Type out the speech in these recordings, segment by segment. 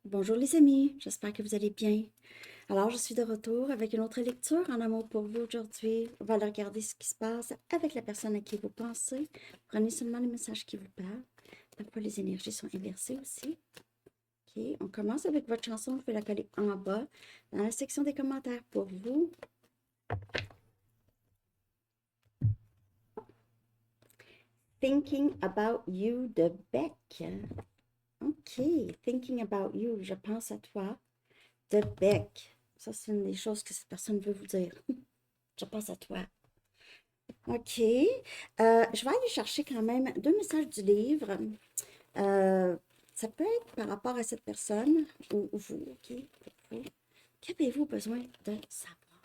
Bonjour les amis, j'espère que vous allez bien. Alors, je suis de retour avec une autre lecture en amour pour vous aujourd'hui. On va aller regarder ce qui se passe avec la personne à qui vous pensez. Prenez seulement les messages qui vous parlent. Parfois, les énergies sont inversées aussi. OK, on commence avec votre chanson. Vous pouvez la coller en bas dans la section des commentaires pour vous. Thinking about you de Beck. OK, thinking about you, je pense à toi de Beck. Ça, c'est une des choses que cette personne veut vous dire. Je pense à toi. OK. Je vais aller chercher quand même deux messages du livre. Euh, Ça peut être par rapport à cette personne ou vous, OK? Pour vous. Qu'avez-vous besoin de savoir?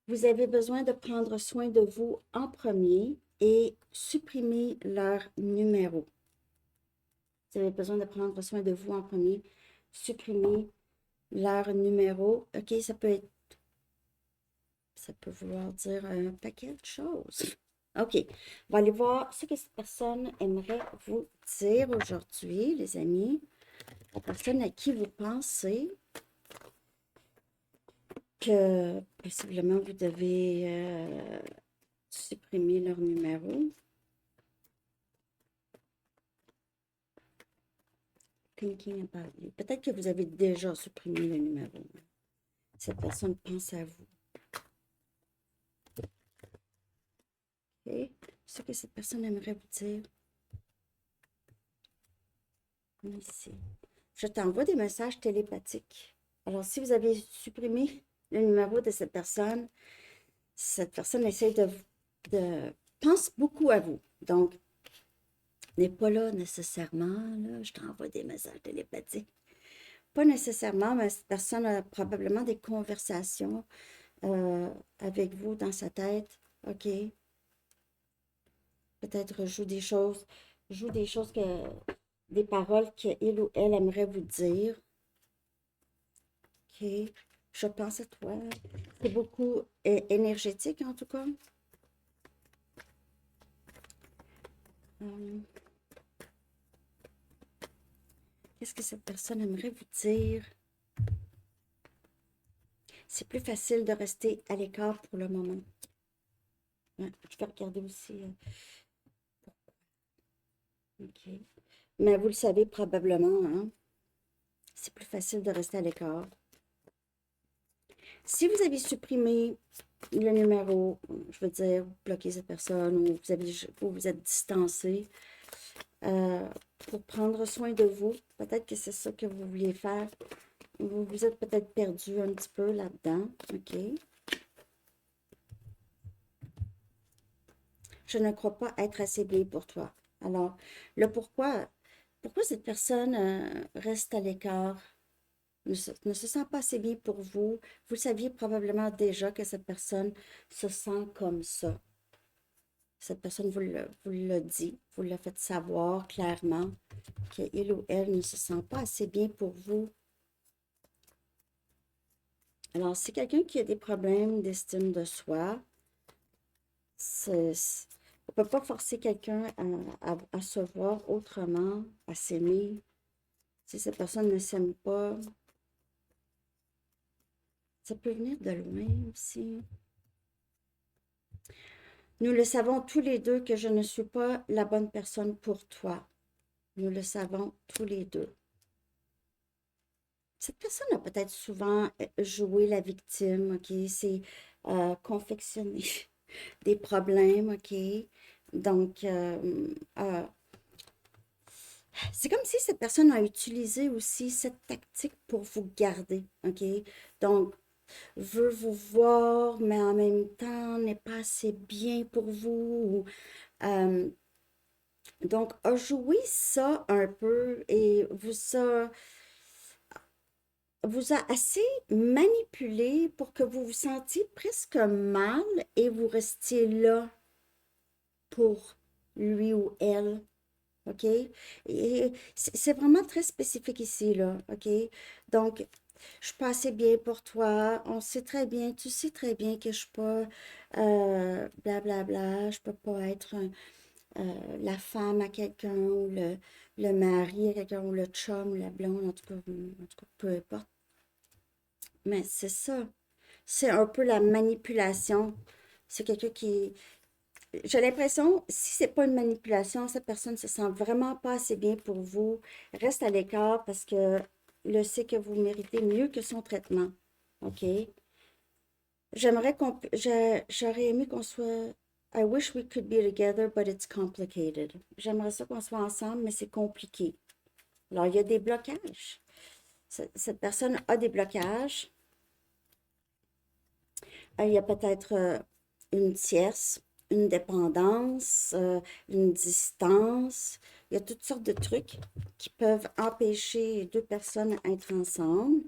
Vous avez besoin de prendre soin de vous en premier et supprimer leur numéro. Vous avez besoin de prendre soin de vous en premier, supprimer leur numéro. OK, ça peut vouloir dire un paquet de choses. OK, on va aller voir ce que cette personne aimerait vous dire aujourd'hui, les amis. La personne à qui vous pensez que possiblement vous devez supprimer leur numéro. Thinking about you. Peut-être que vous avez déjà supprimé le numéro. Cette personne pense à vous. OK, ce que cette personne aimerait vous dire. Ici. Je t'envoie des messages télépathiques. Alors, si vous avez supprimé le numéro de cette personne essaie de pense beaucoup à vous. Donc, n'est pas là nécessairement. Là, je t'envoie des messages télépathiques. Pas nécessairement, mais cette personne a probablement des conversations avec vous dans sa tête. OK. Peut-être joue des choses des paroles qu'il ou elle aimerait vous dire. OK. Je pense à toi. C'est beaucoup énergétique, en tout cas. Euh, Qu'est-ce que cette personne aimerait vous dire? C'est plus facile de rester à l'écart pour le moment. Ouais, je vais regarder aussi. OK. Mais vous le savez probablement, hein? C'est plus facile de rester à l'écart. Si vous avez supprimé le numéro, je veux dire, bloqué cette personne ou vous vous êtes distancé euh, pour prendre soin de vous, peut-être que c'est ça que vous vouliez faire. Vous vous êtes peut-être perdu un petit peu là-dedans. OK. Je ne crois pas être assez bien pour toi. Alors, le pourquoi cette personne reste à l'écart, ne se sent pas assez bien pour vous. Vous saviez probablement déjà que cette personne se sent comme ça. Cette personne vous l'a dit, vous l'a fait savoir clairement qu'il ou elle ne se sent pas assez bien pour vous. Alors, c'est quelqu'un qui a des problèmes d'estime de soi. On ne peut pas forcer quelqu'un à se voir autrement, à s'aimer. Si cette personne ne s'aime pas, ça peut venir de loin aussi. Nous le savons tous les deux que je ne suis pas la bonne personne pour toi. Nous le savons tous les deux. Cette personne a peut-être souvent joué la victime, OK? C'est confectionner des problèmes, OK? Donc, c'est comme si cette personne a utilisé aussi cette tactique pour vous garder, OK? Donc, veut vous voir, mais en même temps n'est pas assez bien pour vous. Euh, donc, a joué ça un peu et vous a assez manipulé pour que vous vous sentiez presque mal et vous restiez là pour lui ou elle. OK? Et c'est vraiment très spécifique ici, là. OK? Donc, je suis pas assez bien pour toi. On sait très bien, tu sais très bien que je suis pas blablabla, je peux pas être la femme à quelqu'un ou le mari à quelqu'un, ou le chum, ou la blonde, en tout cas, peu importe. Mais c'est ça. C'est un peu la manipulation. C'est quelqu'un qui... J'ai l'impression, si c'est pas une manipulation, cette personne se sent vraiment pas assez bien pour vous. Reste à l'écart parce que le sait que vous méritez mieux que son traitement. OK? J'aurais aimé qu'on soit... I wish we could be together, but it's complicated. J'aimerais ça qu'on soit ensemble, mais c'est compliqué. Alors, il y a des blocages. Cette personne a des blocages. Il y a peut-être une tierce, une dépendance, une distance. Il y a toutes sortes de trucs qui peuvent empêcher deux personnes d'être ensemble.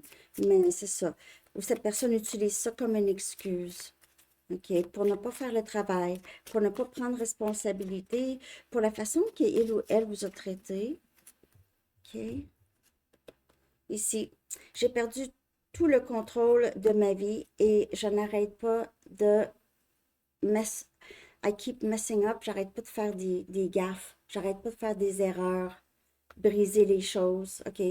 Mais c'est ça. Ou cette personne utilise ça comme une excuse. OK? Pour ne pas faire le travail, pour ne pas prendre responsabilité, pour la façon qu'il ou elle vous a traité. OK? Ici, j'ai perdu tout le contrôle de ma vie et je n'arrête pas de mess. I keep messing up. J'arrête pas de faire des gaffes. J'arrête pas de faire des erreurs. Briser les choses. OK?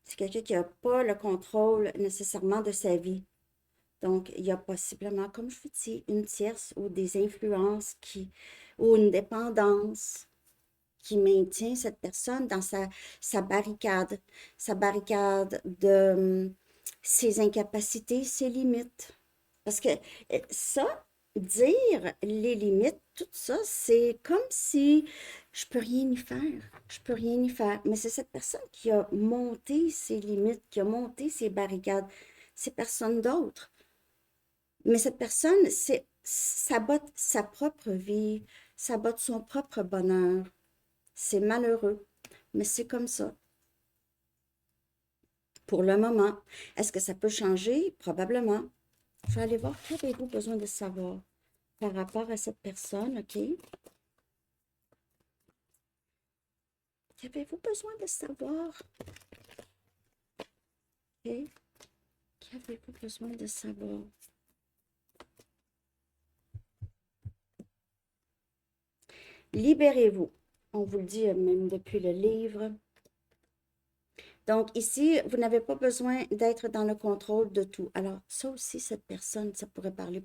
C'est quelqu'un qui n'a pas le contrôle nécessairement de sa vie. Donc, il y a possiblement, comme je vous dis, une tierce ou des influences ou une dépendance qui maintient cette personne dans sa barricade de ses incapacités, ses limites. Parce que ça, dire les limites, tout ça, c'est comme si je peux rien y faire. Je peux rien y faire. Mais c'est cette personne qui a monté ses limites, qui a monté ses barricades. C'est personne d'autre. Mais cette personne, sabote sa propre vie, sabote son propre bonheur. C'est malheureux, mais c'est comme ça. Pour le moment, est-ce que ça peut changer? Probablement. Je vais aller voir qu'avez-vous besoin de savoir par rapport à cette personne, OK? Qu'avez-vous besoin de savoir? OK? Qu'avez-vous besoin de savoir? Libérez-vous. On vous le dit même depuis le livre. Donc, ici, vous n'avez pas besoin d'être dans le contrôle de tout. Alors, ça aussi, cette personne, ça pourrait parler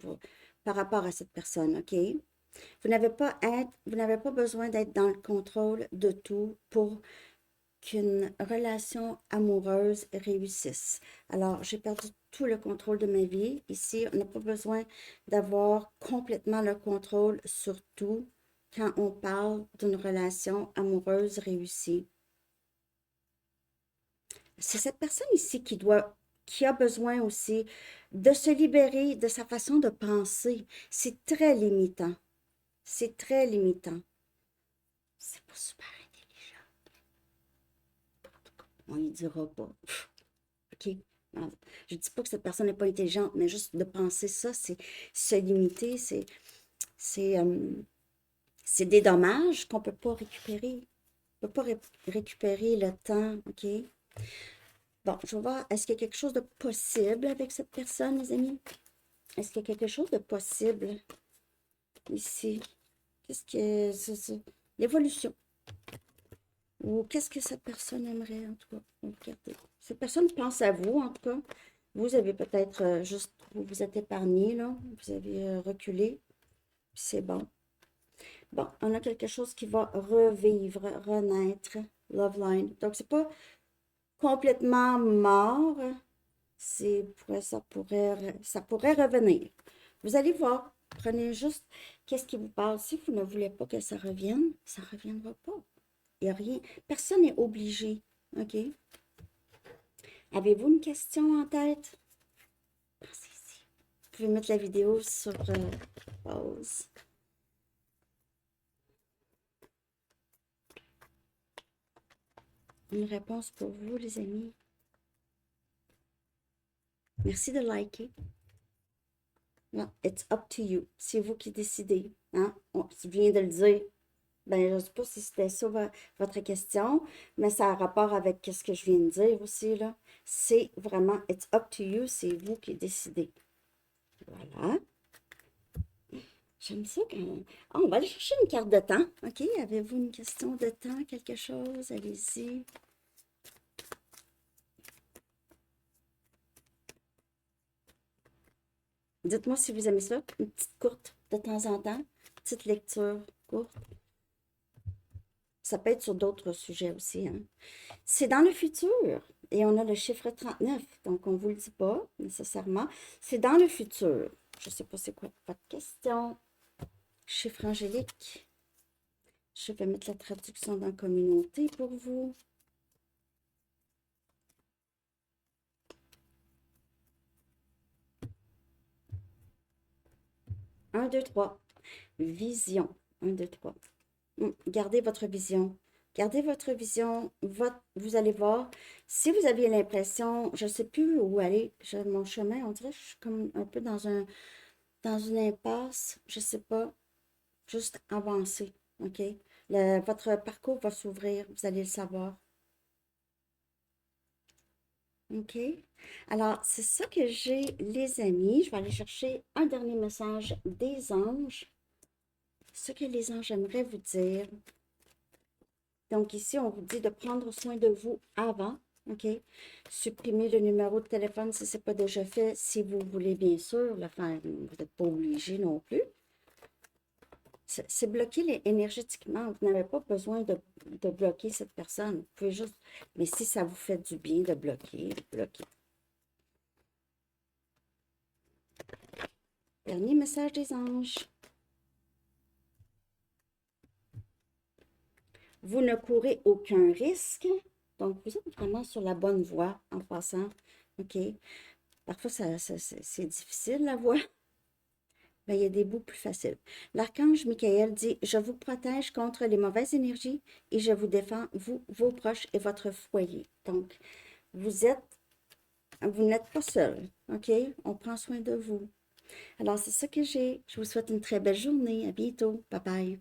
par rapport à cette personne, OK? Vous n'avez pas besoin d'être dans le contrôle de tout pour qu'une relation amoureuse réussisse. Alors, j'ai perdu tout le contrôle de ma vie. Ici, on n'a pas besoin d'avoir complètement le contrôle sur tout quand on parle d'une relation amoureuse réussie. C'est cette personne ici qui a besoin aussi de se libérer de sa façon de penser. C'est très limitant. C'est très limitant. C'est pas super intelligent. On ne dira pas. OK? Alors, je ne dis pas que cette personne n'est pas intelligente, mais juste de penser ça, c'est se limiter, c'est des dommages qu'on ne peut pas récupérer. On ne peut pas récupérer le temps, OK? Bon, je vais voir, est-ce qu'il y a quelque chose de possible avec cette personne, les amis? Est-ce qu'il y a quelque chose de possible ici? Qu'est-ce que c'est? L'évolution. Ou qu'est-ce que cette personne aimerait, en tout cas? Regardez. Cette personne pense à vous, en tout cas. Vous avez peut-être juste, vous vous êtes épargné, là. Vous avez reculé. C'est bon. Bon, on a quelque chose qui va revivre, renaître. Love line. Donc, c'est pas complètement mort. Ça pourrait revenir. Vous allez voir. Prenez juste qu'est-ce qui vous parle. Si vous ne voulez pas que ça revienne, ça ne reviendra pas. Il n'y a rien. Personne n'est obligé. OK? Avez-vous une question en tête? Pensez-y. Vous pouvez mettre la vidéo sur pause. Une réponse pour vous, les amis. Merci de liker. Non, it's up to you. C'est vous qui décidez. Hein? Je viens de le dire. Ben, je ne sais pas si c'était ça votre question, mais ça a rapport avec ce que je viens de dire aussi, là. C'est vraiment, it's up to you, c'est vous qui décidez. Voilà. J'aime ça quand... Ah, on va aller chercher une carte de temps. OK, avez-vous une question de temps, quelque chose? Allez-y. Dites-moi si vous aimez ça. Une petite courte de temps en temps. Petite lecture courte. Ça peut être sur d'autres sujets aussi, hein. C'est dans le futur. Et on a le chiffre 39. Donc, on ne vous le dit pas nécessairement. C'est dans le futur. Je ne sais pas c'est quoi votre question. Chiffre angélique. Je vais mettre la traduction dans la communauté pour vous. 1, 2, 3. Vision. 1, 2, 3. Gardez votre vision. Gardez votre vision. Vous allez voir. Si vous aviez l'impression, je ne sais plus où aller, mon chemin, on dirait que je suis comme un peu dans une impasse. Je ne sais pas. Juste avancer. OK? Votre parcours va s'ouvrir. Vous allez le savoir. OK? Alors, c'est ça que j'ai, les amis. Je vais aller chercher un dernier message des anges. Ce que les anges aimeraient vous dire. Donc, ici, on vous dit de prendre soin de vous avant. OK? Supprimez le numéro de téléphone si ce n'est pas déjà fait. Si vous voulez, bien sûr, le faire. Vous n'êtes pas obligé non plus. C'est bloqué énergétiquement. Vous n'avez pas besoin de bloquer cette personne. Vous pouvez juste... Mais si ça vous fait du bien de bloquer, bloquez. Dernier message des anges. Vous ne courez aucun risque. Donc, vous êtes vraiment sur la bonne voie en passant. OK? Parfois, c'est difficile, la voie. Mais il y a des bouts plus faciles. L'archange Michael dit, je vous protège contre les mauvaises énergies et je vous défends, vous, vos proches et votre foyer. Donc, vous n'êtes pas seul. OK? On prend soin de vous. Alors, c'est ça que j'ai. Je vous souhaite une très belle journée. À bientôt. Bye bye.